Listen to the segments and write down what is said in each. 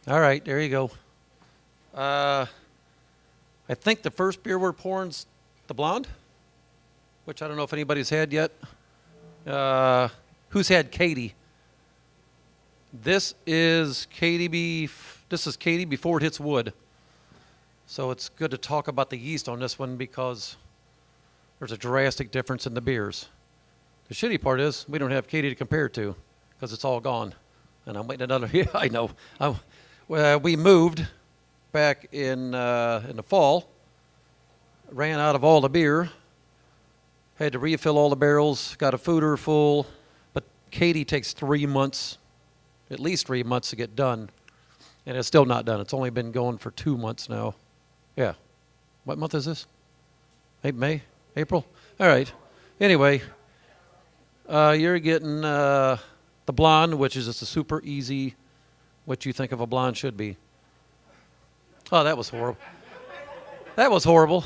All right, there you go. I think the first beer we're pouring's the blonde, which I don't know if anybody's had yet. Who's had Katie? This is Katie before it hits wood. So it's good to talk about the yeast on this one because there's a drastic difference in the beers. The shitty part is we don't have Katie to compare it to because it's all gone. And I'm waiting another year. I know. We moved back in the fall, ran out of all the beer, had to refill all the barrels, got a fooder full, but Katie takes 3 months, at least 3 months to get done, and it's still not done. It's only been going for 2 months now. Yeah. What month is this? May? April? All right. Anyway, you're getting the blonde, which is just a super easy, what you think of a blonde should be. Oh, that was horrible. That was horrible.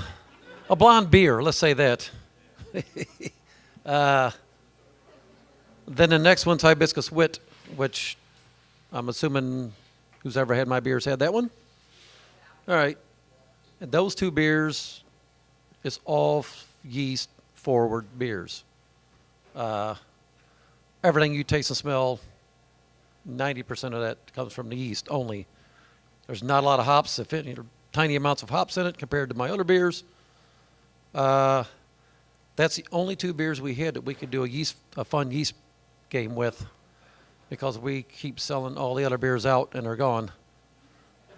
A blonde beer, let's say that. Then the next one's Hibiscus Wit, which I'm assuming who's ever had my beers had that one. All right. And those two beers is all yeast forward beers. Everything you taste and smell, 90% of that comes from the yeast only. There's not a lot of hops, if any, tiny amounts of hops in it compared to my other beers. That's the only two beers we had that we could do a fun yeast game with because we keep selling all the other beers out and they're gone.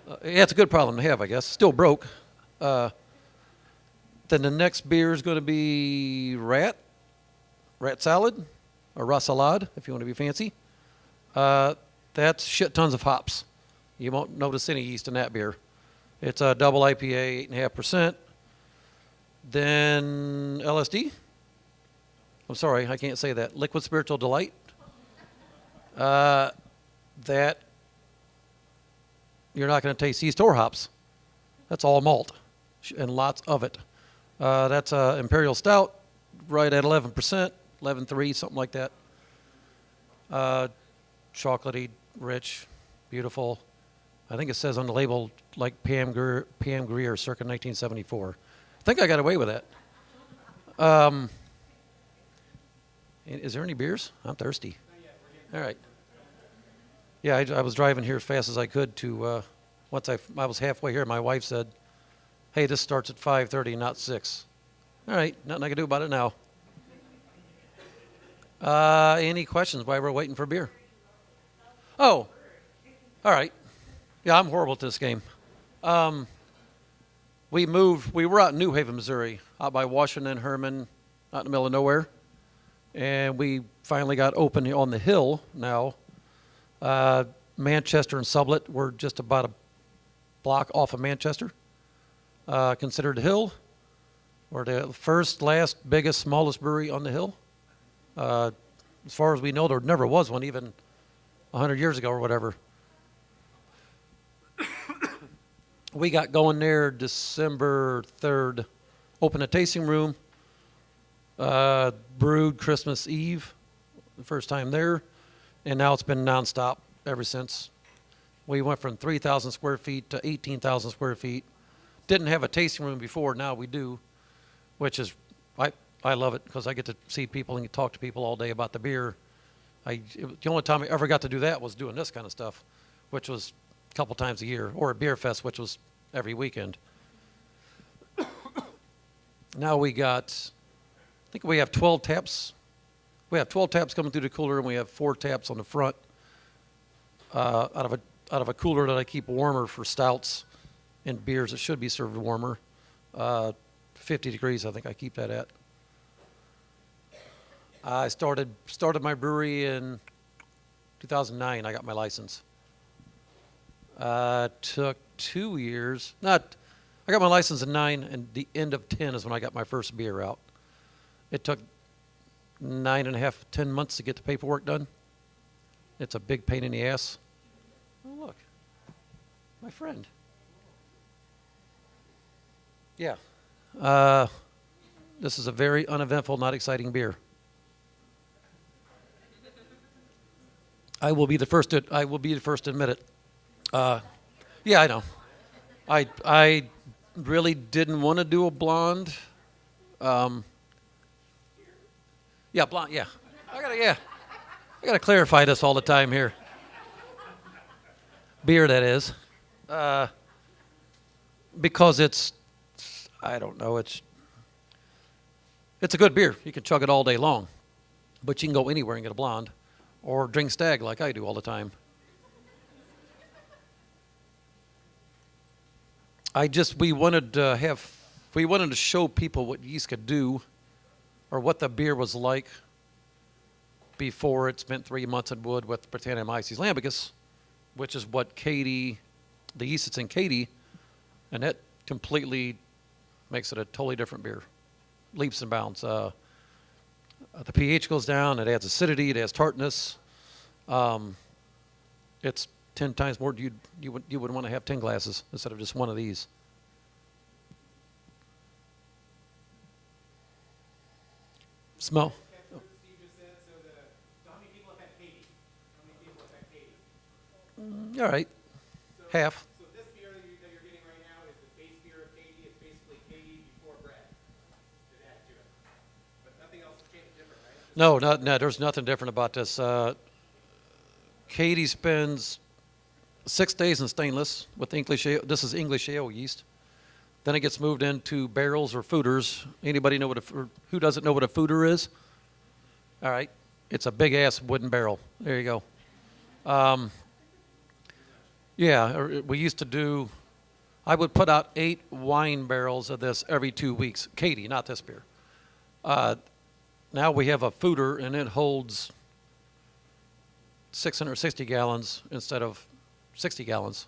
Yeah, it's a good problem to have, I guess. Still broke. Then the next beer is going to be rat salad, or rat salad, if you want to be fancy. That's shit tons of hops. You won't notice any yeast in that beer. It's a double IPA, 8.5%. Then LSD. I'm sorry, I can't say that. Liquid Spiritual Delight. That you're not going to taste yeast or hops. That's all malt and lots of it. That's Imperial Stout, right at 11%, 11.3, something like that. Chocolatey, rich, beautiful. I think it says on the label like Pam Grier circa 1974. I think I got away with that. Is there any beers? I'm thirsty. All right. Yeah, I was driving here as fast as I could to, once I was halfway here, my wife said, hey, this starts at 5:30, not 6. All right, nothing I can do about it now. Any questions while we're waiting for beer? Oh, all right. Yeah, I'm horrible at this game. We were out in New Haven, Missouri, out by Washington, Herman, out in the middle of nowhere. And we finally got open on the hill now. Manchester and Sublette were just about a block off of Manchester. Considered the hill. We're the first, last, biggest, smallest brewery on the hill. As far as we know, there never was one, even 100 years ago or whatever. We got going there December 3rd. Opened a tasting room. Brewed Christmas Eve, the first time there. And now it's been nonstop ever since. We went from 3,000 square feet to 18,000 square feet. Didn't have a tasting room before. Now we do, which is, I love it because I get to see people and talk to people all day about the beer. The only time I ever got to do that was doing this kind of stuff, which was a couple times a year, or a beer fest, which was every weekend. Now we got, I think we have 12 taps. We have 12 taps coming through the cooler, and we have 4 taps on the front out of a cooler that I keep warmer for stouts and beers that should be served warmer. 50 degrees, I think I keep that at. I started my brewery in 2009. I got my license. Took 2 years. I got my license in 9, and the end of 10 is when I got my first beer out. It took 9.5, 10 months to get the paperwork done. It's a big pain in the ass. Oh, look. My friend. Yeah. This is a very uneventful, not exciting beer. I will be the first to admit it. Yeah, I know. I really didn't want to do a blonde. Um, yeah, blonde. Yeah, I gotta clarify this all the time here. Beer, that is, uh, because I don't know, it's a good beer. You can chug it all day long, but you can go anywhere and get a blonde, or drink Stag like I do all the time. We wanted to show people what yeast could do, or what the beer was like before it spent 3 months in wood with Brettanomyces lambicus, which is what Katie, the yeast that's in Katie, and that completely makes it a totally different beer, leaps and bounds. The pH goes down. It adds acidity. It adds tartness. It's 10 times more. You would want to have 10 glasses instead of just one of these. Smell. All right, half. So this beer that you're getting right now is the base beer of Katie. It's basically Katie before bread that added to it. But nothing else has changed different, right? No. There's nothing different about this. Katie spends 6 days in stainless with English ale. This is English ale yeast. Then it gets moved into barrels or foeders. Anybody know who doesn't know what a foeder is? All right, it's a big ass wooden barrel. There you go. Yeah, we used to do. I would put out 8 wine barrels of this every 2 weeks. Katie, not this beer. Now we have a foeder, and it holds 660 gallons instead of 60 gallons.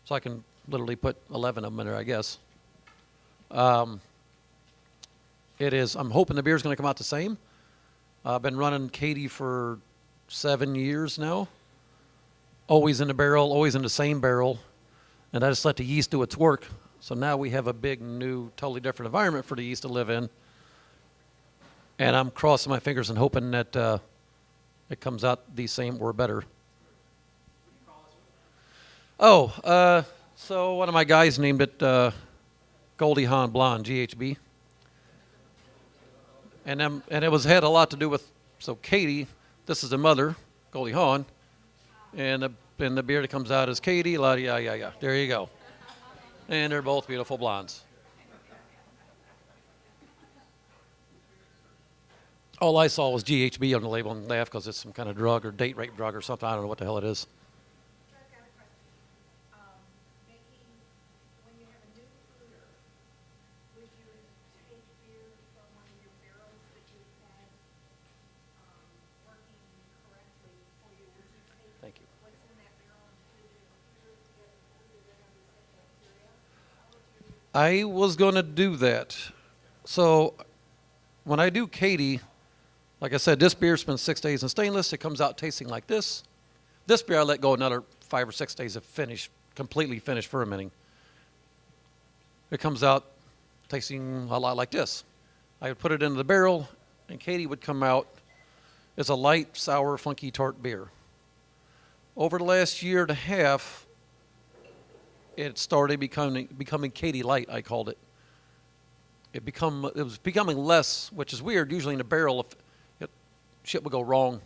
So I can literally put 11 of them in there, I guess. It is. I'm hoping the beer's going to come out the same. I've been running Katie for 7 years now. Always in the barrel, always in the same barrel. And I just let the yeast do its work. So now we have a big, new, totally different environment for the yeast to live in. And I'm crossing my fingers and hoping that it comes out the same or better. Oh, so one of my guys named it Goldie Hawn Blonde, GHB. And it had a lot to do with, so Katie, this is the mother, Goldie Hawn, and the beer that comes out is Katie, yeah. There you go. And they're both beautiful blondes. All I saw was GHB on the label and laughed because it's some kind of drug or date rape drug or something. I don't know what the hell it is. Thank you. I was going to do that. So when I do Katie, like I said, this beer spends 6 days in stainless. It comes out tasting like this. This beer I let go another 5 or 6 days of completely finished fermenting. It comes out tasting a lot like this. I would put it into the barrel, and Katie would come out as a light, sour, funky, tart beer. Over the last year and a half, it started becoming Katie Light, I called it. It was becoming less, which is weird. Usually in a barrel, if shit would go wrong,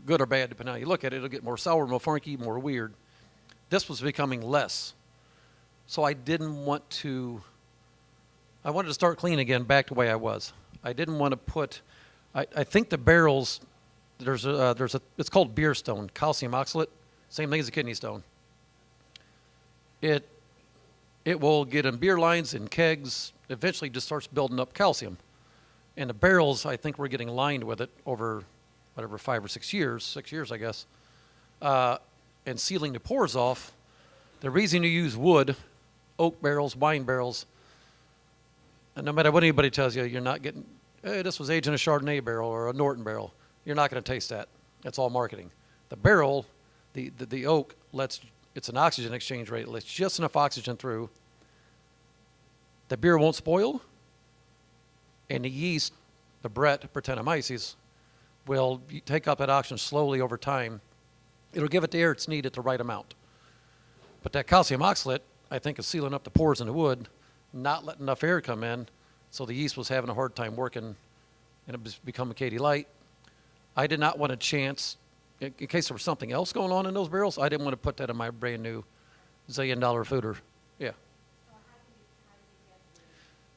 good or bad, depending on how you look at it, it'll get more sour, more funky, more weird. This was becoming less. So I wanted to start clean again, back to the way I was. I didn't want to put, I think the barrels, it's called beer stone, calcium oxalate, same thing as a kidney stone. It will get in beer lines and kegs, eventually just starts building up calcium. And the barrels, I think we're getting lined with it over whatever, 5 or 6 years, 6 years, I guess, and sealing the pores off. The reason you use wood, oak barrels, wine barrels, and no matter what anybody tells you, you're not getting, hey, this was aged in a Chardonnay barrel or a Norton barrel. You're not going to taste that. That's all marketing. The barrel, the oak, it's an oxygen exchange rate. It lets just enough oxygen through. The beer won't spoil, and the yeast, the Brettanomyces, will take up that oxygen slowly over time. It'll give it the air it's needed, the right amount. But that calcium oxalate, I think, is sealing up the pores in the wood, not letting enough air come in, so the yeast was having a hard time working, and it was becoming Katie Light. I did not want a chance, in case there was something else going on in those barrels, I didn't want to put that in my brand new $1 zillion fooder. Yeah.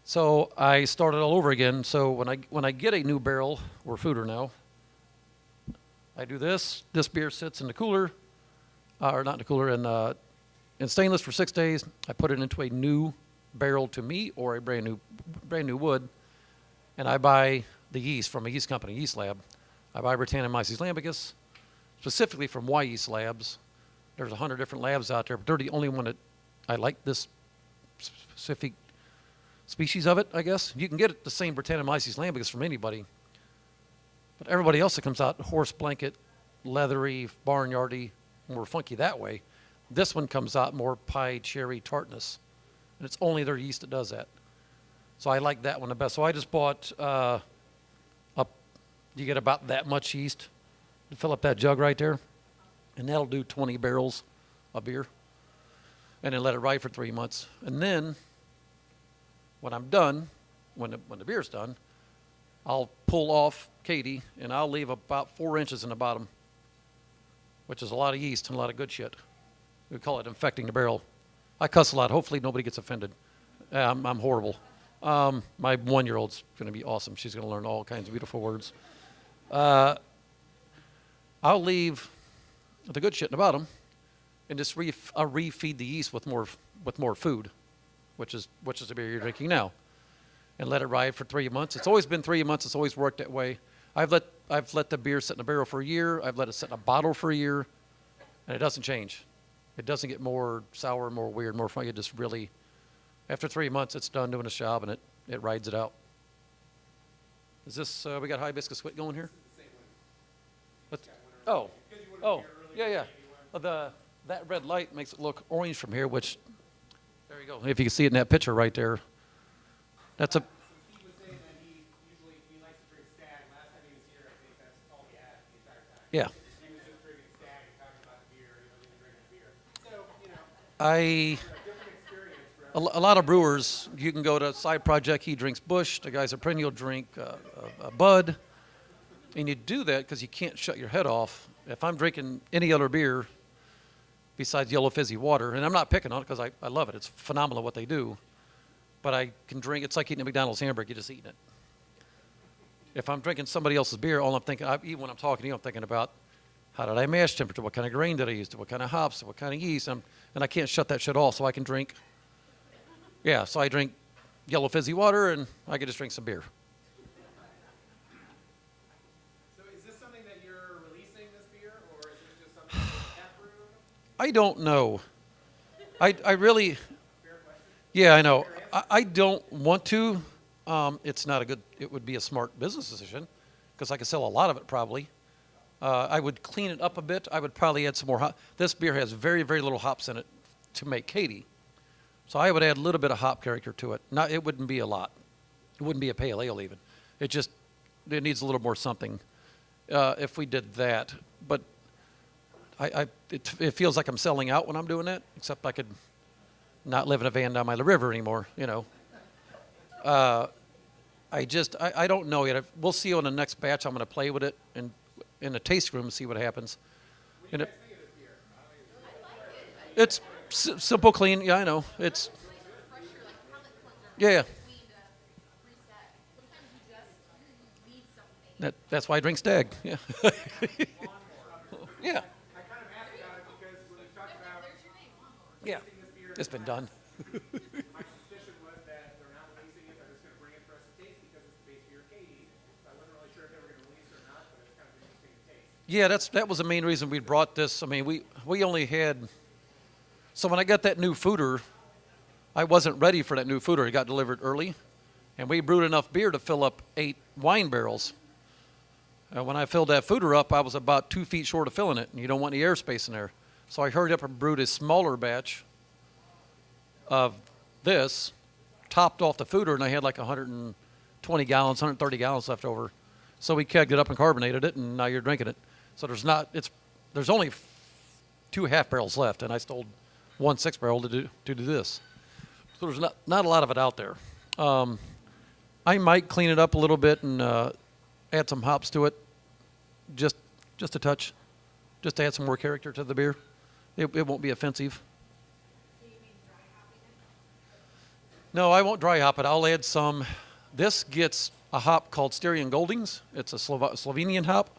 So I started all over again. So when I get a new barrel or fooder now, I do this. This beer sits in the cooler, or not in the cooler, in stainless for 6 days. I put it into a new barrel to me or a brand new wood, and I buy the yeast from a yeast company, Yeast Lab. I buy Brettanomyces lambicus, specifically from Y Yeast Labs. There's 100 different labs out there, but they're the only one that I like this specific species of it, I guess. You can get the same Brettanomyces lambicus from anybody, but everybody else that comes out, horse blanket, leathery, barnyardy, more funky that way. This one comes out more pie, cherry, tartness, and it's only their yeast that does that. So I like that one the best. So I just bought you get about that much yeast to fill up that jug right there, and that'll do 20 barrels of beer, and then let it ride for 3 months. And then when I'm done, when the beer's done, I'll pull off Katie, and I'll leave about 4 inches in the bottom, which is a lot of yeast and a lot of good shit. We call it infecting the barrel. I cuss a lot. Hopefully nobody gets offended. I'm horrible. My 1-year-old's going to be awesome. She's going to learn all kinds of beautiful words. I'll leave the good shit in the bottom, and just I'll refeed the yeast with more food, which is the beer you're drinking now, and let it ride for 3 months. It's always been 3 months. It's always worked that way. I've let the beer sit in a barrel for a year. I've let it sit in a bottle for a year, and it doesn't change. It doesn't get more sour, more weird, more funky. It just really, after 3 months, it's done doing its job, and it rides it out. Is this, we got Hibiscus Wit going here? Oh, yeah. That red light makes it look orange from here, which, there you go. If you can see it in that picture right there, that's a... He was saying that he likes to drink Stag. Last time he was here, I think that's all he had the entire time. Yeah. He was just drinking Stag and talking about the beer, drinking beer. So, different experience for A lot of brewers, you can go to Side Project, he drinks Bush, the guys at Perennial drink a Bud, and you do that because you can't shut your head off. If I'm drinking any other beer besides yellow fizzy water, and I'm not picking on it because I love it, it's phenomenal what they do, but I can drink, it's like eating a McDonald's hamburger, you're just eating it. If I'm drinking somebody else's beer, all I'm thinking, even when I'm talking to you, I'm thinking about how did I mash temperature, what kind of grain did I use, what kind of hops, what kind of yeast, and I can't shut that shit off, so I can drink. Yeah, so I drink yellow fizzy water, and I can just drink some beer. So is this something that you're releasing, this beer, or is this just something that's tap room? I don't know. I really, Fair question. yeah, I know. I don't want to. It's not a good, it would be a smart business decision, because I could sell a lot of it probably. I would clean it up a bit. I would probably add some more hop. This beer has very, very little hops in it to make Katie. So I would add a little bit of hop character to it. It wouldn't be a lot. It wouldn't be a pale ale even. It needs a little more something if we did that. But it feels like I'm selling out when I'm doing that, except I could not live in a van down by the river anymore, I don't know yet. We'll see on the next batch. I'm going to play with it in the taste room and see what happens. What do you guys think of this beer? It's simple, clean. Yeah, I know. It's yeah. That's why I drink Stag. Yeah. Yeah. I kind of asked about it because when we talked about Yeah. tasting this beer, It's been done. my suspicion was that they're not releasing it. They're just going to bring it for us to taste because it's the base beer Katie. So I wasn't really sure if they were going to release it or not, but it's kind of interesting to taste. Yeah, that was the main reason we brought this. I mean, we only had. So when I got that new fooder, I wasn't ready for that new fooder. It got delivered early, and we brewed enough beer to fill up 8 wine barrels. And when I filled that fooder up, I was about 2 feet short of filling it, and you don't want any airspace in there. So I hurried up and brewed a smaller batch of this, topped off the fooder, and I had like 120 gallons, 130 gallons left over. So we kegged it up and carbonated it, and now you're drinking it. So there's only 2 half barrels left, and I sold 1/6 barrel to do this. So there's not a lot of it out there. I might clean it up a little bit and add some hops to it, just a touch, just to add some more character to the beer. It won't be offensive. So you mean dry hopping it? No, I won't dry hop it. I'll add some. This gets a hop called Styrian Goldings. It's a Slovenian hop,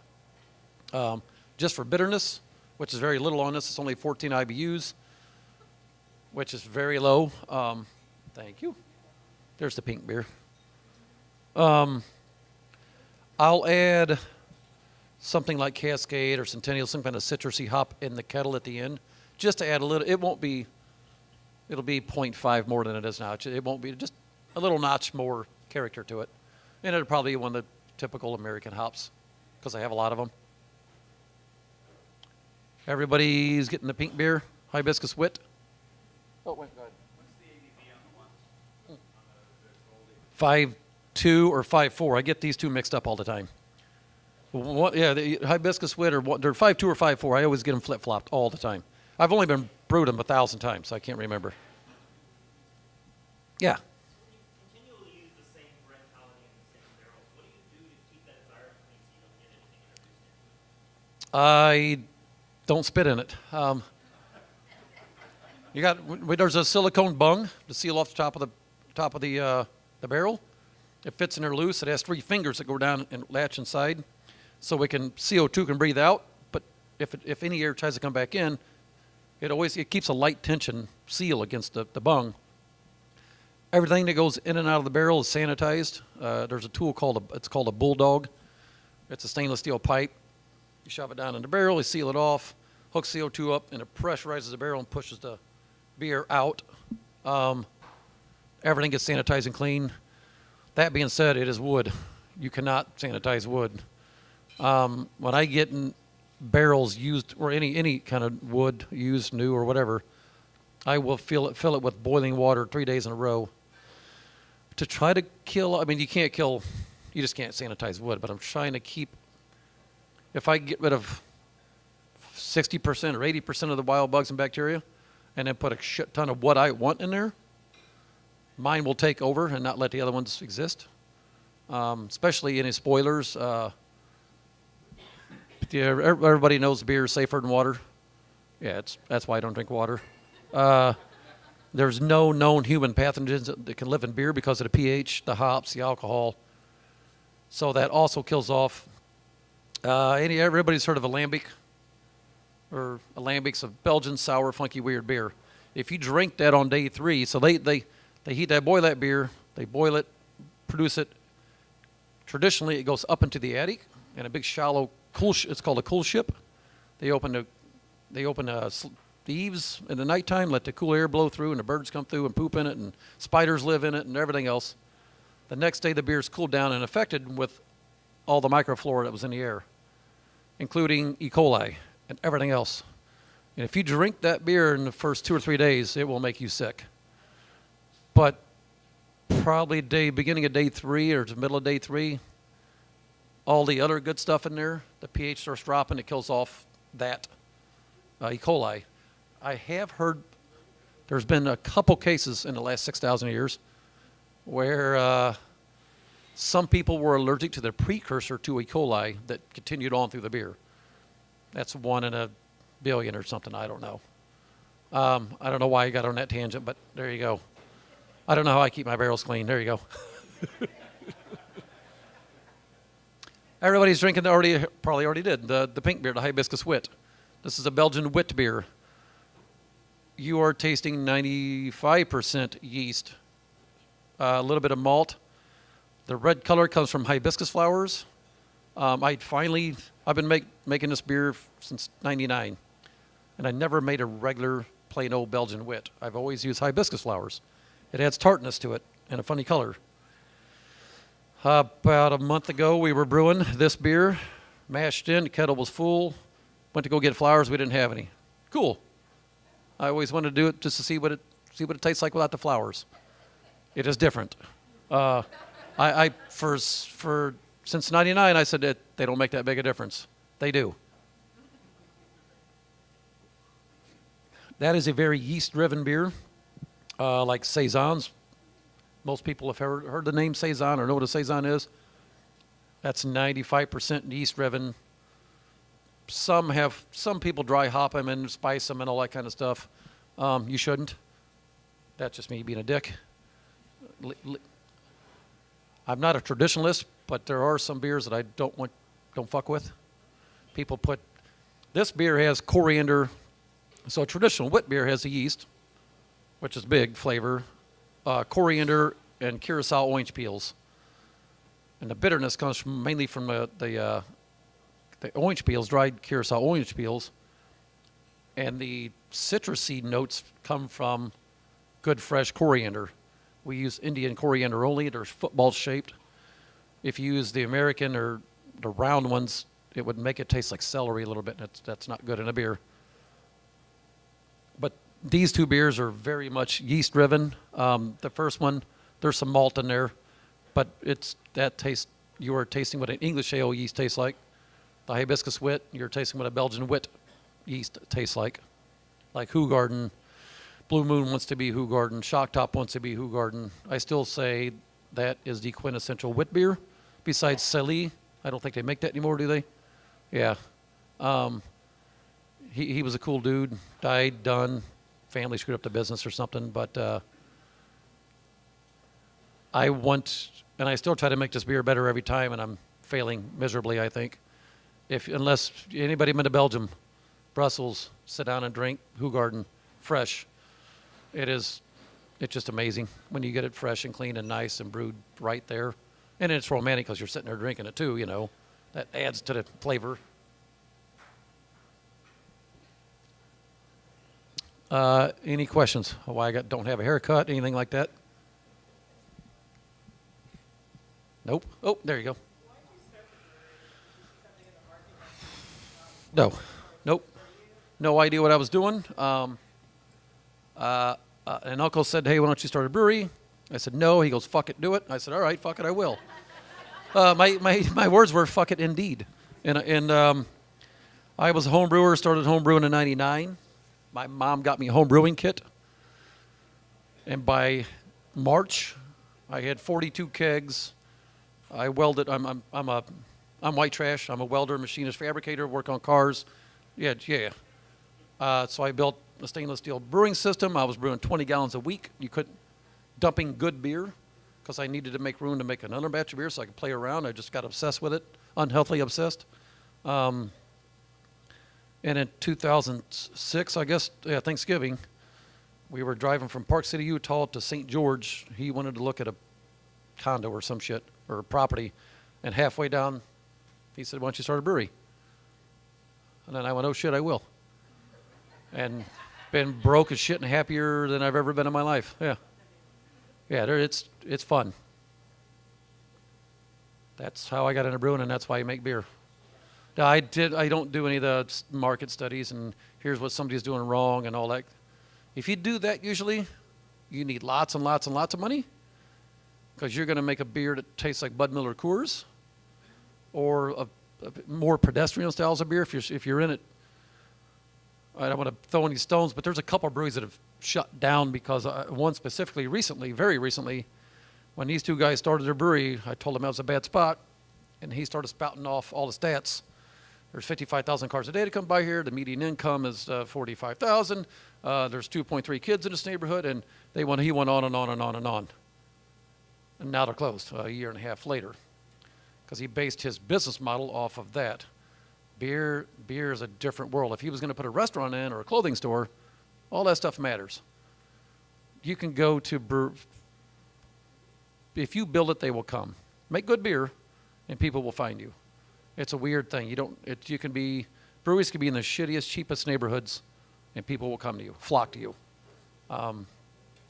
just for bitterness, which is very little on this. It's only 14 IBUs, which is very low. Thank you. There's the pink beer. I'll add something like Cascade or Centennial, some kind of citrusy hop in the kettle at the end, just to add a little. It won't be. It'll be 0.5 more than it is now. It won't be, just a little notch more character to it, and it'll probably be one of the typical American hops because I have a lot of them. Everybody's getting the pink beer, Hibiscus Wit. Oh, wait, go ahead. What's the ABV on the ones? 5.2 or 5.4. I get these two mixed up all the time. The Hibiscus Wit, they're 5.2 or 5.4. I always get them flip-flopped all the time. I've only been brewed them 1,000 times, so I can't remember. Yeah. When you continually use the same red colony in the same barrel, what do you do to keep that environment clean so you don't get anything introduced into it? I don't spit in it. There's a silicone bung to seal off the top of the barrel. It fits in there loose. It has 3 fingers that go down and latch inside, so CO2 can breathe out. But if any air tries to come back in, it keeps a light tension seal against the bung. Everything that goes in and out of the barrel is sanitized. There's a tool called a bulldog. It's a stainless steel pipe. You shove it down in the barrel, you seal it off, hook CO2 up, and it pressurizes the barrel and pushes the beer out. Everything gets sanitized and clean. That being said, it is wood. You cannot sanitize wood. When I get in barrels used, or any kind of wood used, new or whatever, I will fill it with boiling water 3 days in a row to try to kill. I mean, you just can't sanitize wood, but I'm trying to keep, if I get rid of 60% or 80% of the wild bugs and bacteria and then put a shit ton of what I want in there, mine will take over and not let the other ones exist. Especially any spoilers. Everybody knows beer is safer than water. Yeah, that's why I don't drink water. There's no known human pathogens that can live in beer because of the pH, the hops, the alcohol. So that also kills off. Everybody's heard of Alambic? Or Alambic's a Belgian sour, funky, weird beer. If you drink that on day 3, so they boil that beer, they boil it, produce it. Traditionally, it goes up into the attic in a big shallow it's called a cool ship. They open the eaves in the nighttime, let the cool air blow through, and the birds come through and poop in it, and spiders live in it, and everything else. The next day, the beer's cooled down and affected with all the microflora that was in the air, including E. coli and everything else. And if you drink that beer in the first 2 or 3 days, it will make you sick. But probably beginning of day 3 or the middle of day 3, all the other good stuff in there, the pH starts dropping, it kills off that E. coli. I have heard there's been a couple cases in the last 6,000 years where some people were allergic to the precursor to E. coli that continued on through the beer. That's 1 in a billion or something, I don't know. I don't know why I got on that tangent, but there you go. I don't know how I keep my barrels clean. There you go. Everybody's drinking probably already did, the pink beer, the Hibiscus Wit. This is a Belgian wit beer. You are tasting 95% yeast, a little bit of malt. The red color comes from hibiscus flowers. I've been making this beer since '99, and I never made a regular plain old Belgian wit. I've always used hibiscus flowers. It adds tartness to it and a funny color. About a month ago, we were brewing this beer, mashed in, the kettle was full, went to go get flowers, we didn't have any. Cool. I always wanted to do it just to see what it tastes like without the flowers. It is different. Since '99, I said that they don't make that big a difference. They do. That is a very yeast-driven beer, like saisons. Most people have heard the name saison or know what a saison is. That's 95% yeast-driven. Some people dry hop them and spice them and all that kind of stuff. You shouldn't. That's just me being a dick. I'm not a traditionalist, but there are some beers that I don't fuck with. People put, this beer has coriander. So a traditional wit beer has the yeast, which is big flavor, coriander and curacao orange peels. And the bitterness comes mainly from the orange peels, dried curacao orange peels. And the citrusy notes come from good fresh coriander. We use Indian coriander only. They're football shaped. If you use the American or the round ones, it would make it taste like celery a little bit. That's not good in a beer. But these two beers are very much yeast driven. The first one, there's some malt in there, but you are tasting what an English ale yeast tastes like. The Hibiscus Wit, you're tasting what a Belgian Wit yeast tastes like Hoegaarden. Blue Moon wants to be Hoegaarden. Shock Top wants to be Hoegaarden. I still say that is the quintessential wit beer. Besides Celly, I don't think they make that anymore, do they? Yeah. He was a cool dude. Died, done. Family screwed up the business or something. But and I still try to make this beer better every time, and I'm failing miserably, I think. Unless anybody been to Belgium, Brussels, sit down and drink Hoegaarden fresh. It's just amazing when you get it fresh and clean and nice and brewed right there. And it's romantic because you're sitting there drinking it too, you know. That adds to the flavor. Any questions? Why don't have a haircut, anything like that? Nope. Oh, there you go. No. Nope. No idea what I was doing. An uncle said, "Hey, why don't you start a brewery?" I said, "No." He goes, "Fuck it, do it." I said, "All right, fuck it, I will." My words were, "Fuck it, indeed." And I was a home brewer, started home brewing in '99. My mom got me a home brewing kit. And by March, I had 42 kegs. I welded. I'm white trash. I'm a welder, machinist, fabricator, work on cars. Yeah. So I built a stainless steel brewing system. I was brewing 20 gallons a week. Dumping good beer, because I needed to make room to make another batch of beer so I could play around. I just got obsessed with it, unhealthily obsessed. And in 2006, I guess, Thanksgiving, we were driving from Park City, Utah to St. George. He wanted to look at a condo or some shit, or a property. And halfway down, he said, "Why don't you start a brewery?" And then I went, "Oh shit, I will." And been broke as shit and happier than I've ever been in my life. Yeah, it's fun. That's how I got into brewing, and that's why I make beer. Now, I don't do any of the market studies and here's what somebody's doing wrong and all that. If you do that, usually you need lots and lots and lots of money, because you're going to make a beer that tastes like Bud Miller Coors, or a more pedestrian styles of beer. If you're in it, I don't want to throw any stones, but there's a couple of breweries that have shut down because one specifically very recently, when these two guys started their brewery, I told them that was a bad spot, and he started spouting off all the stats. There's 55,000 cars a day to come by here. The median income is 45,000. There's 2.3 kids in this neighborhood, and he went on and on and on and on. And now they're closed a year and a half later, because he based his business model off of that. Beer is a different world. If he was going to put a restaurant in or a clothing store, all that stuff matters. You can go to if you build it, they will come. Make good beer, and people will find you. It's a weird thing. Breweries can be in the shittiest, cheapest neighborhoods, and people will come to you, flock to you.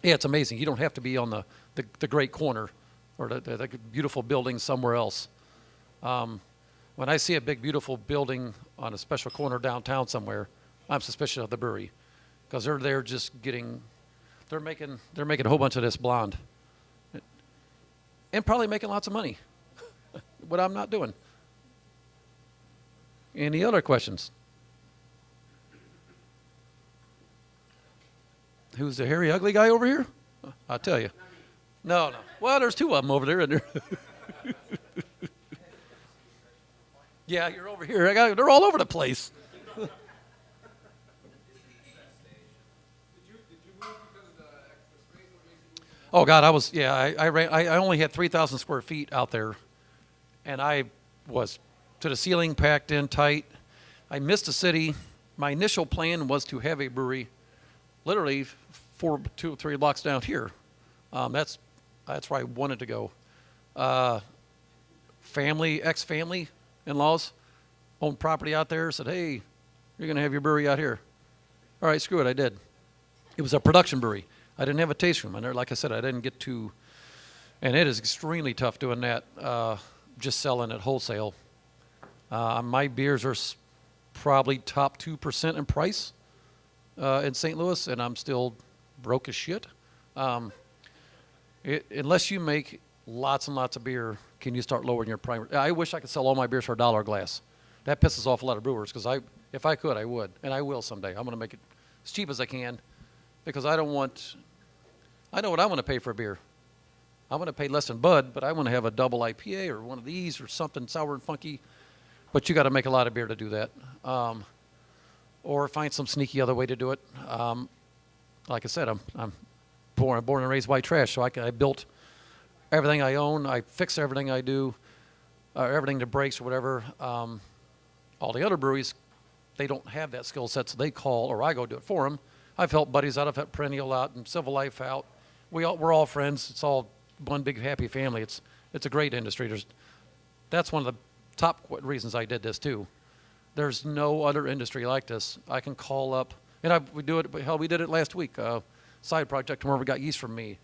It's amazing. You don't have to be on the great corner or the beautiful building somewhere else. When I see a big, beautiful building on a special corner downtown somewhere, I'm suspicious of the brewery, because they're there just they're making a whole bunch of this blonde, and probably making lots of money, what I'm not doing. Any other questions? Who's the hairy, ugly guy over here? I'll tell you. No. Well, there's two of them over there, isn't there? Yeah, you're over here. They're all over the place. Did you move because of the extra space? What makes you move? Oh God, I only had 3,000 square feet out there, and I was to the ceiling, packed in tight. I missed the city. My initial plan was to have a brewery, literally 2 or 3 blocks down here. That's where I wanted to go. Ex-family, in-laws, owned property out there. Said, hey, you're gonna have your brewery out here. All right, screw it. I did. It was a production brewery. I didn't have a taste room, and there, like I said, I didn't get to. And it is extremely tough doing that. Just selling at wholesale. My beers are probably top 2% in price in St. Louis, and I'm still broke as shit. Unless you make lots and lots of beer, can you start lowering your price? I wish I could sell all my beers for $1 a glass. That pisses off a lot of brewers because if I could, I would, and I will someday. I'm going to make it as cheap as I can because I know what I want to pay for a beer. I want to pay less than Bud, but I want to have a double IPA or one of these or something sour and funky. But you got to make a lot of beer to do that, or find some sneaky other way to do it. Like I said, I'm born and raised white trash, so I built everything I own. I fix everything I do, everything that breaks or whatever. All the other breweries, they don't have that skill set, so they call or I go do it for them. I've helped buddies out. I've helped Perennial out and Civil Life out. We're all friends. It's all one big happy family. It's a great industry. That's one of the top reasons I did this too. There's no other industry like this. I can call up, and we do it. Hell, we did it last week. Side project where we got yeast from me,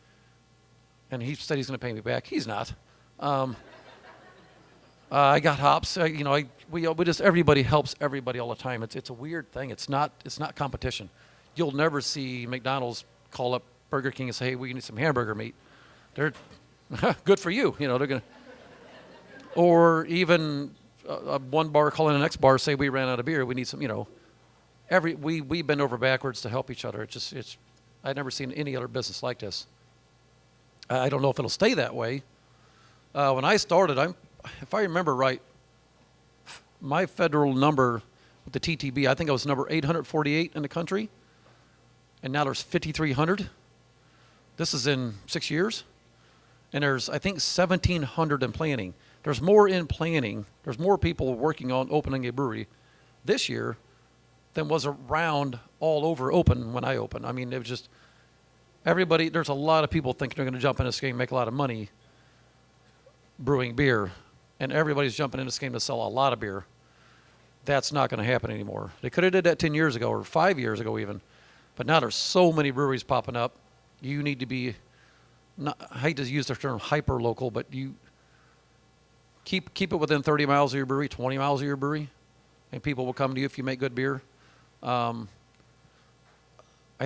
and he said he's going to pay me back. He's not. I got hops. We just everybody helps everybody all the time. It's a weird thing. It's not competition. You'll never see McDonald's call up Burger King and say, "Hey, we need some hamburger meat." They're good for you. They're gonna. Or even one bar calling the next bar say we ran out of beer. We need some. We bend over backwards to help each other. I've never seen any other business like this. I don't know if it'll stay that way. When I started, if I remember right, my federal number with the TTB, I think I was number 848 in the country, and now there's 5,300. This is in 6 years, and there's I think 1,700 in planning. There's more in planning. There's more people working on opening a brewery this year than was around all over open when I opened. I mean, it was just everybody. There's a lot of people thinking they're going to jump in this game, make a lot of money brewing beer, and everybody's jumping in this game to sell a lot of beer. That's not going to happen anymore. They could have did that 10 years ago or 5 years ago even, but now there's so many breweries popping up. You need to be, I hate to use the term hyper local, but you keep it within 30 miles of your brewery, 20 miles of your brewery, and people will come to you if you make good beer. I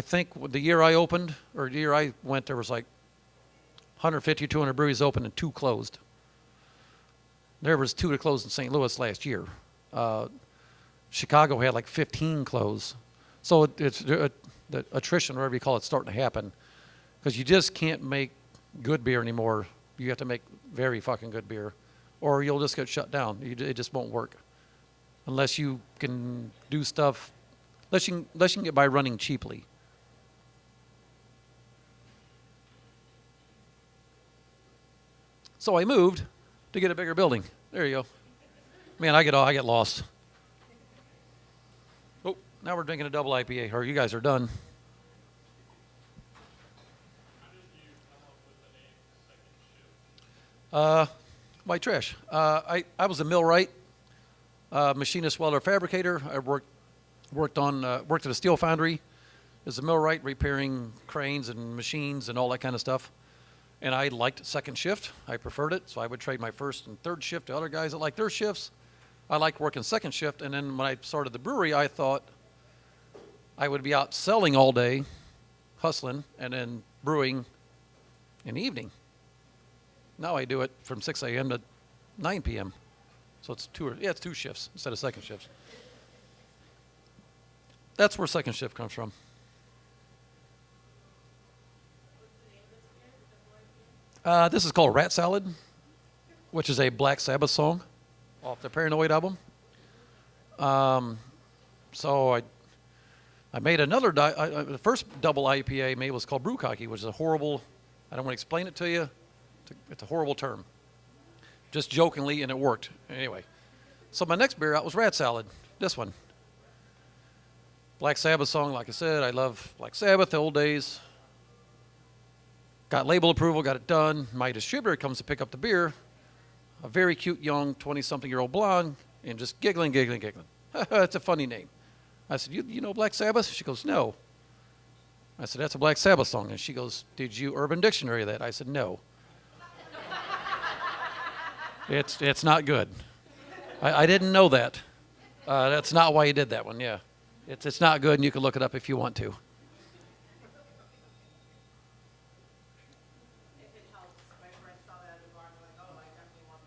think the year I opened, or the year I went, there was like 150, 200 breweries open and 2 closed. There was 2 that closed in St. Louis last year. Chicago had like 15 close. So it's the attrition, whatever you call it, starting to happen. Because you just can't make good beer anymore. You have to make very fucking good beer, or you'll just get shut down. It just won't work unless you can do stuff. Unless you can get by running cheaply. So I moved to get a bigger building. There you go. Man, I get lost. Oh, now we're drinking a double IPA. Or you guys are done. White trash. I was a millwright, machinist, welder, fabricator. I worked at a steel foundry as a millwright, repairing cranes and machines and all that kind of stuff. And I liked second shift. I preferred it, so I would trade my first and third shift to other guys that like their shifts. I liked working second shift, and then when I started the brewery, I thought I would be out selling all day, hustling, and then brewing in the evening. Now I do it from 6 a.m. to 9 p.m. So it's 2 shifts instead of second shifts. That's where second shift comes from. This is called Rat Salad, which is a Black Sabbath song off the Paranoid album. So I made another, the first double IPA I made was called Brewcocky, which is a horrible, I don't want to explain it to you. It's a horrible term. Just jokingly, and it worked. Anyway, so my next beer out was Rat Salad, this one. Black Sabbath song, like I said, I love Black Sabbath, the old days. Got label approval, got it done. My distributor comes to pick up the beer, a very cute young 20-something-year-old blonde, and just giggling. It's a funny name. I said, you know Black Sabbath? She goes, no. I said, that's a Black Sabbath song. And she goes, did you Urban Dictionary that? I said, no. It's not good. I didn't know that. That's not why you did that one, yeah. It's not good, and you can look it up if you want to. If it helps, my friend saw that at the bar and they're like, oh, I definitely want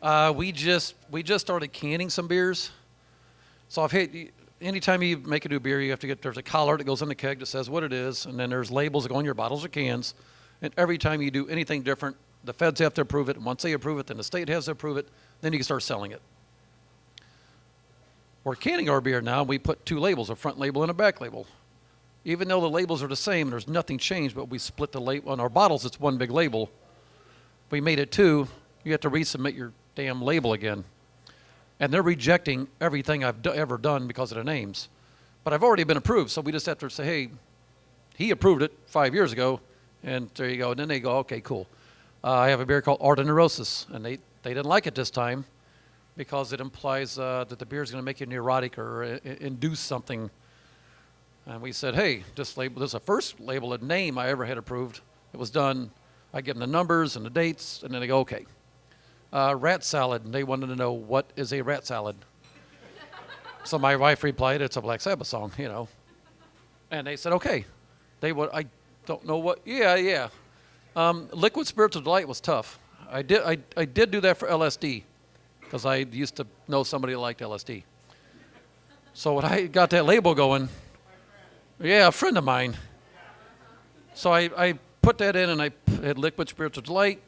that one. We just started canning some beers. So anytime you make a new beer, you have to there's a collar that goes in the keg that says what it is, and then there's labels that go on your bottles or cans. And every time you do anything different, the feds have to approve it. And once they approve it, then the state has to approve it. Then you can start selling it. We're canning our beer now. We put two labels, a front label and a back label. Even though the labels are the same, there's nothing changed, but we split the label. On our bottles, it's one big label. We made it two. You have to resubmit your damn label again. And they're rejecting everything I've ever done because of the names. But I've already been approved, so we just have to say, hey, he approved it 5 years ago, and there you go. And then they go, okay, cool. I have a beer called Art of Neurosis, and they didn't like it this time because it implies that the beer is going to make you neurotic or induce something. And we said, hey, this is the first label of name I ever had approved. It was done. I give them the numbers and the dates, and then they go, okay. Rat salad, and they wanted to know, what is a rat salad? So my wife replied, it's a Black Sabbath song, you know. And they said, okay. I don't know what, yeah. Liquid Spiritual Delight was tough. I did do that for LSD, because I used to know somebody that liked LSD. So when I got that label going, yeah, a friend of mine. So I put that in, and I had Liquid Spiritual Delight,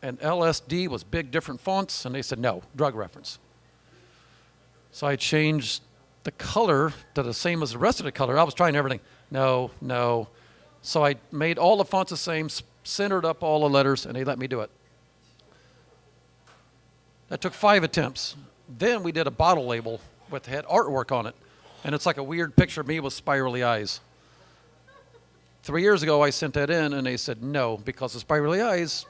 and LSD was big, different fonts, and they said, no, drug reference. So I changed the color to the same as the rest of the color. I was trying everything. No. So I made all the fonts the same, centered up all the letters, and they let me do it. That took 5 attempts. Then we did a bottle label with had artwork on it, and it's like a weird picture of me with spirally eyes. 3 years ago, I sent that in, and they said no, because of spirally eyes,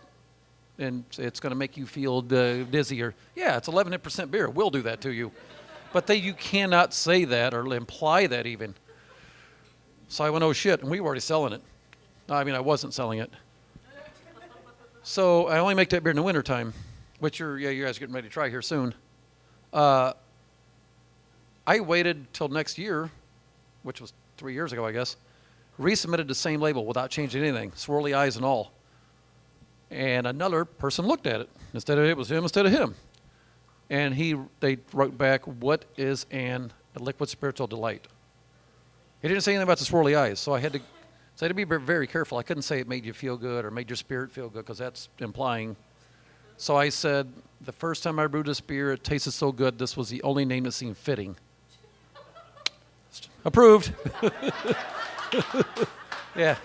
and it's going to make you feel dizzy. Or, yeah, it's 11% beer. We'll do that to you. But you cannot say that or imply that even. So I went, oh, shit, and we were already selling it. I mean, I wasn't selling it. So I only make that beer in the wintertime, which you guys are getting ready to try here soon. I waited till next year, which was 3 years ago, I guess, resubmitted the same label without changing anything, swirly eyes and all. And another person looked at it. It was him instead of him. And they wrote back, what is a Liquid Spiritual Delight? He didn't say anything about the swirly eyes, so I had to be very careful. I couldn't say it made you feel good or made your spirit feel good, because that's implying. So I said, the first time I brewed this beer, it tasted so good, this was the only name that seemed fitting. Approved. Yeah,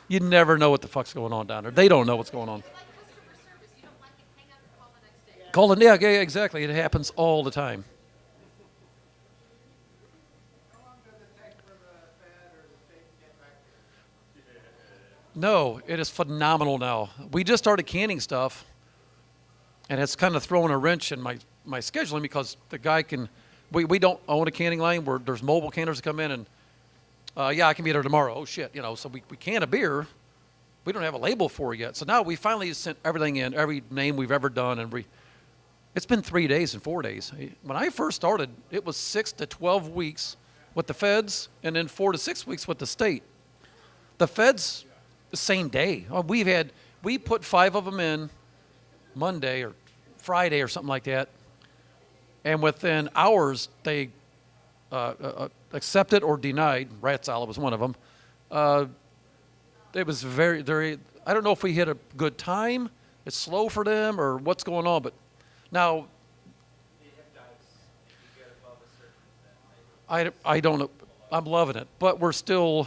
you never know what the fuck's going on down there. They don't know what's going on. It's like customer service. You don't like it, hang up and call the next day. Yeah, exactly. It happens all the time. How long does it take for the Fed or the state to get back to you? No, it is phenomenal now. We just started canning stuff, and it's kind of throwing a wrench in my scheduling, because the guy we don't own a canning line where there's mobile canners that come in and, I can be there tomorrow. Oh, shit, so we can a beer. We don't have a label for it yet. So now we finally sent everything in, every name we've ever done, and it's been 3 days and 4 days. When I first started, it was 6 to 12 weeks with the feds, and then 4 to 6 weeks with the state. The feds, the same day. We put 5 of them in Monday or Friday or something like that, and within hours they accepted or denied. Rat Salad was one of them. it was very, very, I don't know if we hit a good time, it's slow for them, or what's going on, but now, I don't know, I'm loving it, but we're still,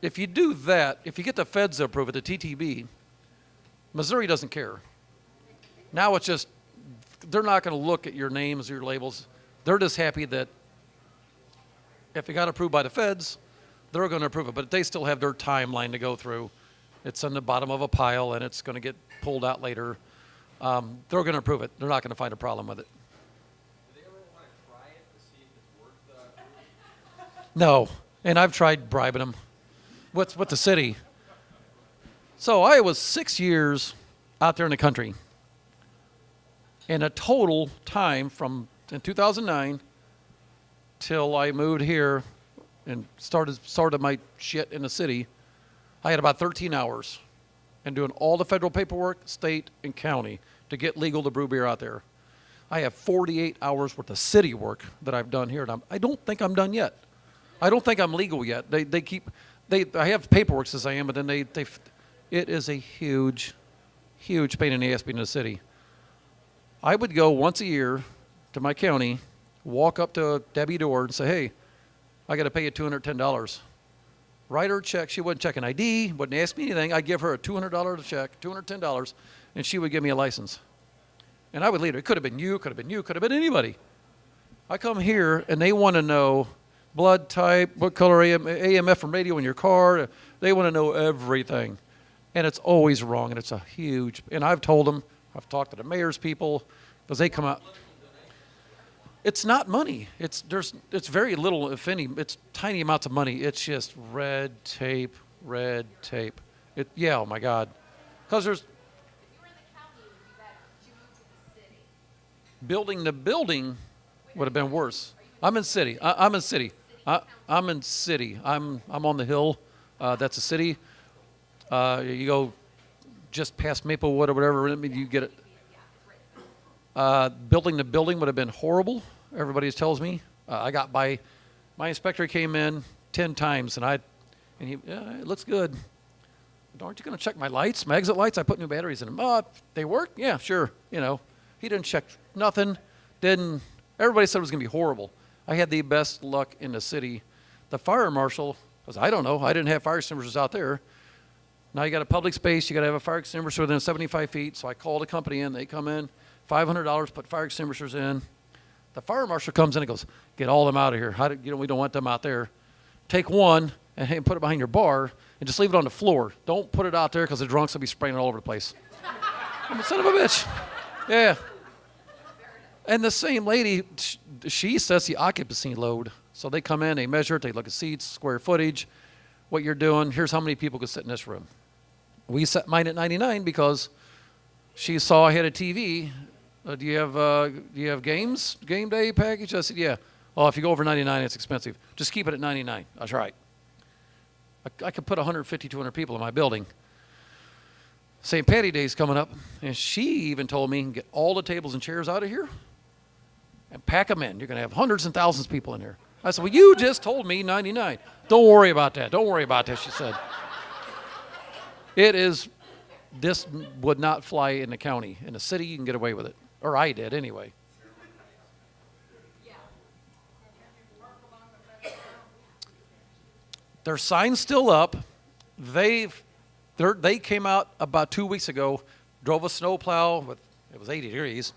if you do that, if you get the feds to approve it, the TTB, Missouri doesn't care. Now it's just, they're not going to look at your names or your labels. They're just happy that if it got approved by the feds, they're going to approve it. But they still have their timeline to go through. It's on the bottom of a pile, and it's going to get pulled out later. They're going to approve it. They're not going to find a problem with it. Do they ever want to try it to see if it's worth the? No, and I've tried bribing them. With the city. So I was 6 years out there in the country. And a total time from in 2009 till I moved here and started my shit in the city, I had about 13 hours and doing all the federal paperwork, state and county, to get legal to brew beer out there. I have 48 hours worth of city work that I've done here, and I don't think I'm done yet. I don't think I'm legal yet. I have paperwork as I am, but then it is a huge, huge pain in the ass being in the city. I would go once a year to my county, walk up to Debbie door and say, hey, I got to pay you $210. Write her a check. She wouldn't check an ID, wouldn't ask me anything. I'd give her a $200 check, $210, and she would give me a license. And I would leave it. It could have been you, could have been you, could have been anybody. I come here, and they want to know blood type, what color AM, FM radio in your car. They want to know everything. And it's always wrong, and it's a huge, and I've told them, I've talked to the mayor's people, because they come out. It's not money. It's very little, if any. It's tiny amounts of money. It's just red tape. Yeah, oh my God. Because there's If you were in the county, it would be better. But you moved to the city. building the building would have been worse. I'm in city. I'm in city. I'm in city. I'm on the hill. That's a city. You go just past Maplewood or whatever. I mean, you get it. Building the building would have been horrible. Everybody tells me. I got by. My inspector came in 10 times, and he, yeah, it looks good. Aren't you going to check my lights, my exit lights? I put new batteries in them. They work? Yeah, sure. You know, he didn't check nothing. Everybody said it was going to be horrible. I had the best luck in the city. The fire marshal, because I don't know, I didn't have fire extinguishers out there. Now you got a public space, you got to have a fire extinguisher within 75 feet. So I called a company in, they come in, $500, put fire extinguishers in. The fire marshal comes in and goes, get all them out of here. We don't want them out there. Take one and put it behind your bar and just leave it on the floor. Don't put it out there because the drunks will be spraying it all over the place. I'm a son of a bitch. Yeah. And the same lady, she sets the occupancy load. So they come in, they measure it, they look at seats, square footage, what you're doing. Here's how many people could sit in this room. We set mine at 99 because she saw I had a TV. Do you have games, game day package? I said, yeah. Well, if you go over 99, it's expensive. Just keep it at 99. That's right. I could put 150, 200 people in my building. St. Patty Day's coming up, and she even told me, get all the tables and chairs out of here and pack them in. You're going to have hundreds and thousands of people in here. I said, well, you just told me 99. Don't worry about that. Don't worry about that, she said. This would not fly in the county. In the city, you can get away with it. Or I did, anyway. Their sign's still up. They came out about 2 weeks ago, drove a snowplow it was 80 degrees,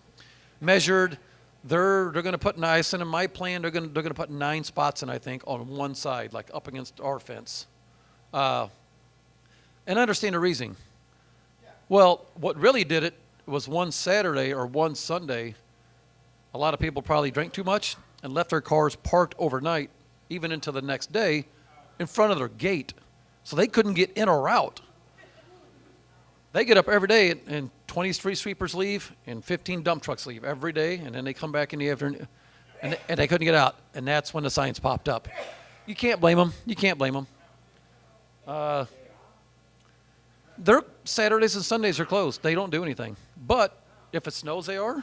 measured. They're going to put nice, and in my plan, they're going to put 9 spots in, I think, on one side, like up against our fence. And I understand the reasoning. Well, what really did it was one Saturday or one Sunday, a lot of people probably drank too much and left their cars parked overnight, even into the next day, in front of their gate. So they couldn't get in or out. They get up every day and 20 street sweepers leave and 15 dump trucks leave every day, and then they come back in the afternoon, and they couldn't get out. And that's when the signs popped up. You can't blame them. You can't blame them. Their Saturdays and Sundays are closed. They don't do anything. But if it snows, they are.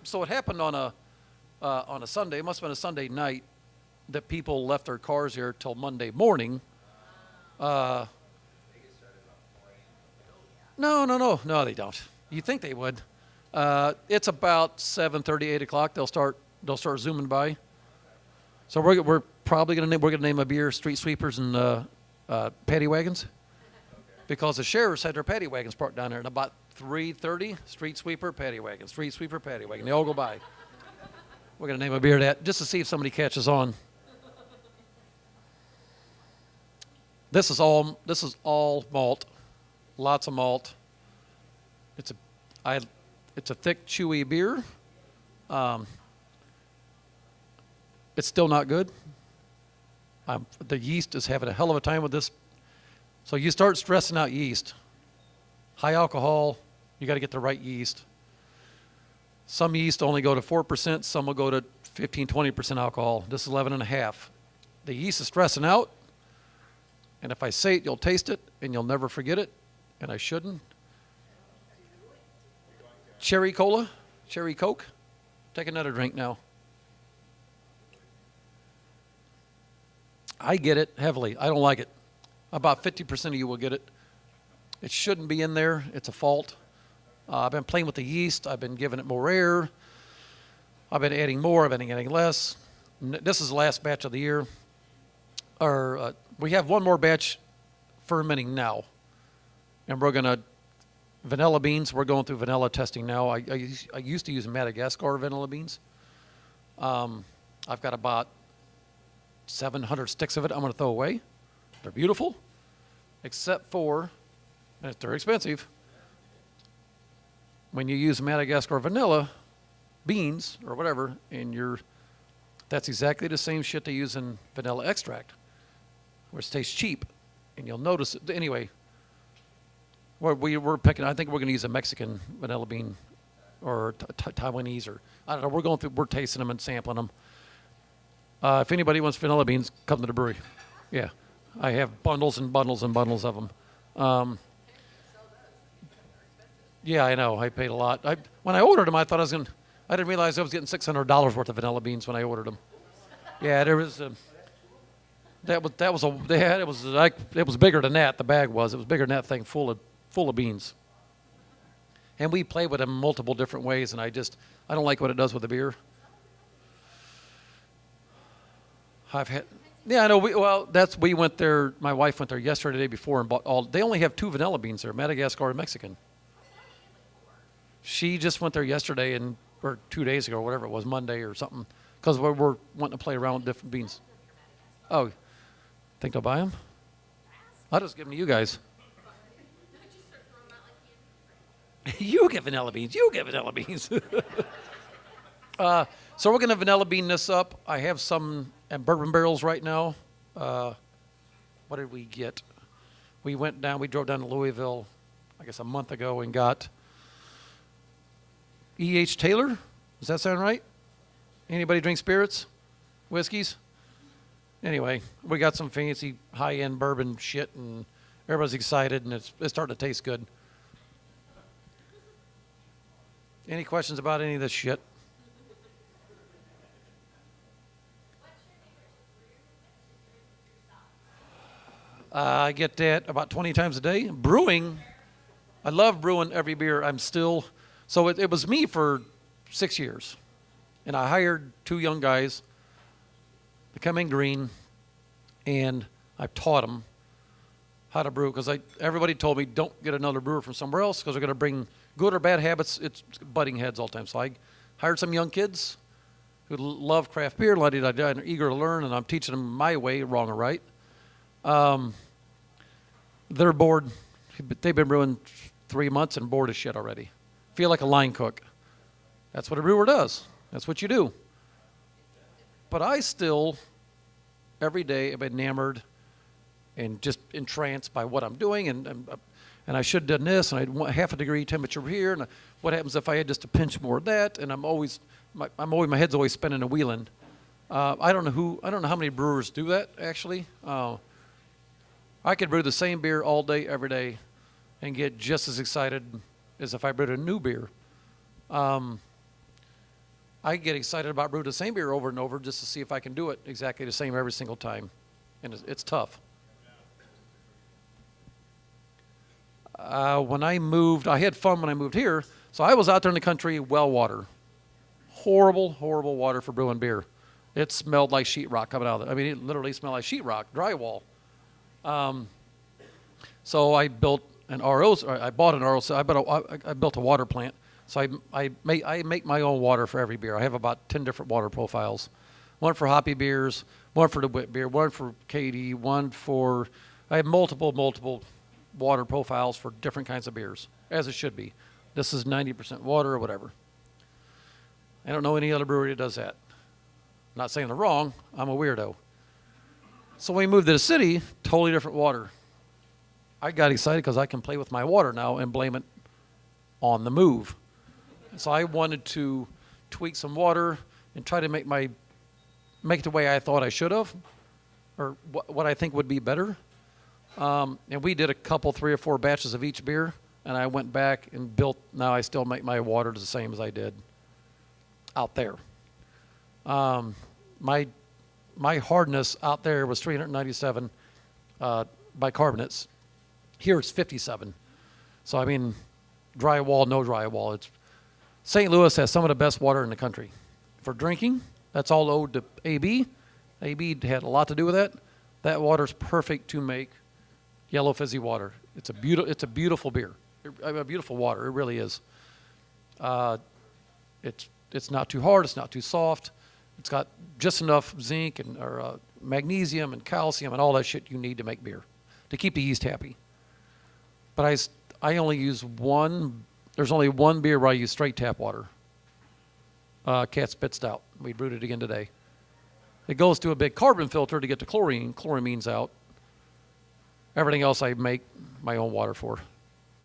So it happened on a Sunday. It must have been a Sunday night that people left their cars here till Monday morning. No, they don't. You think they would. It's about 7:30, 8 o'clock. They'll start zooming by. So we're probably gonna name a beer Street Sweepers and Paddy Wagons, because the sheriffs had their paddy wagons parked down there, and about 3:30, Street Sweeper, Paddy Wagon, Street Sweeper, Paddy Wagon. They all go by. We're gonna name a beer that just to see if somebody catches on. This is all malt, lots of malt. It's a thick, chewy beer. It's still not good. The yeast is having a hell of a time with this. So you start stressing out yeast. High alcohol, you got to get the right yeast. Some yeast only go to 4%, some will go to 15, 20% alcohol. This is 11.5. The yeast is stressing out, and if I say it, you'll taste it, and you'll never forget it, and I shouldn't. Cherry cola, cherry Coke. Take another drink now. I get it heavily. I don't like it. About 50% of you will get it. It shouldn't be in there. It's a fault. I've been playing with the yeast. I've been giving it more air. I've been adding more. I've been adding less. This is the last batch of the year. We have one more batch fermenting now. And we're going to, vanilla beans, we're going through vanilla testing now. I used to use Madagascar vanilla beans. I've got about 700 sticks of it I'm going to throw away. They're beautiful, except for, and they're expensive, when you use Madagascar vanilla beans or whatever, and that's exactly the same shit they use in vanilla extract, which tastes cheap, and you'll notice it. Anyway, we're picking, I think we're going to use a Mexican vanilla bean or Taiwanese, or I don't know. We're tasting them and sampling them. If anybody wants vanilla beans, come to the brewery. Yeah, I have bundles and bundles and bundles of them. Yeah, I know. I paid a lot. When I ordered them, I thought I didn't realize I was getting $600 worth of vanilla beans when I ordered them. Yeah, there was. It was bigger than that. The bag was. It was bigger than that thing, full of beans. And we play with them multiple different ways, and I don't like what it does with the beer. Yeah, I know. We went there. My wife went there yesterday, the day before, and bought they only have 2 vanilla beans there, Madagascar and Mexican. She just went there yesterday or 2 days ago, or whatever it was, Monday or something, because we're wanting to play around with different beans. Oh, think they'll buy them? I'll just give them to you guys. You get vanilla beans. You get vanilla beans. So we're going to vanilla bean this up. I have some in bourbon barrels right now. What did we get? We drove down to Louisville, I guess a month ago, and got E.H. Taylor. Does that sound right? Anybody drink spirits? Whiskeys? Anyway, we got some fancy high-end bourbon shit, and everybody's excited, and it's starting to taste good. Any questions about any of this shit? I get that about 20 times a day. Brewing, I love brewing every beer. So it was me for 6 years. And I hired 2 young guys to come in green, and I taught them how to brew, because everybody told me don't get another brewer from somewhere else, because they're going to bring good or bad habits. It's butting heads all the time. So I hired some young kids who love craft beer, and eager to learn, and I'm teaching them my way, wrong or right. They're bored. They've been brewing 3 months and bored as shit already. Feel like a line cook. That's what a brewer does. That's what you do. But I still, every day, am enamored and just entranced by what I'm doing, and I should have done this, and I want half a degree temperature here, and what happens if I had just a pinch more of that? And my head's always spinning and wheeling. I don't know how many brewers do that actually. I could brew the same beer all day, every day, and get just as excited as if I brewed a new beer. I get excited about brewing the same beer over and over just to see if I can do it exactly the same every single time, and it's tough. When I moved, I had fun when I moved here. So I was out there in the country, well water. Horrible, horrible water for brewing beer. It smelled like sheetrock coming out of it. I mean, it literally smelled like sheetrock, drywall. So I built an RO. I bought an RO. So I built a water plant. So I make my own water for every beer. I have about 10 different water profiles. One for hoppy beers, one for the wit beer, one for KD, one for... I have multiple water profiles for different kinds of beers, as it should be. This is 90% water or whatever. I don't know any other brewery that does that. I'm not saying they're wrong. I'm a weirdo. So when we moved to the city, totally different water. I got excited because I can play with my water now and blame it on the move. So I wanted to tweak some water and try to make it the way I thought I should have, or what I think would be better. And we did a couple, 3 or 4 batches of each beer, and I went back and built. Now I still make my water the same as I did out there. My hardness out there was 397 bicarbonates. Here it's 57. So I mean, drywall, no drywall. St. Louis has some of the best water in the country. For drinking, that's all owed to AB. AB had a lot to do with that. That water's perfect to make yellow fizzy water. It's a beautiful beer. A beautiful water. It really is. It's not too hard. It's not too soft. It's got just enough zinc and magnesium and calcium and all that shit you need to make beer, to keep the yeast happy. But I only use one. There's only one beer where I use straight tap water. Cat Spit Stout. We brewed it again today. It goes to a big carbon filter to get the chloramines out. Everything else I make my own water for.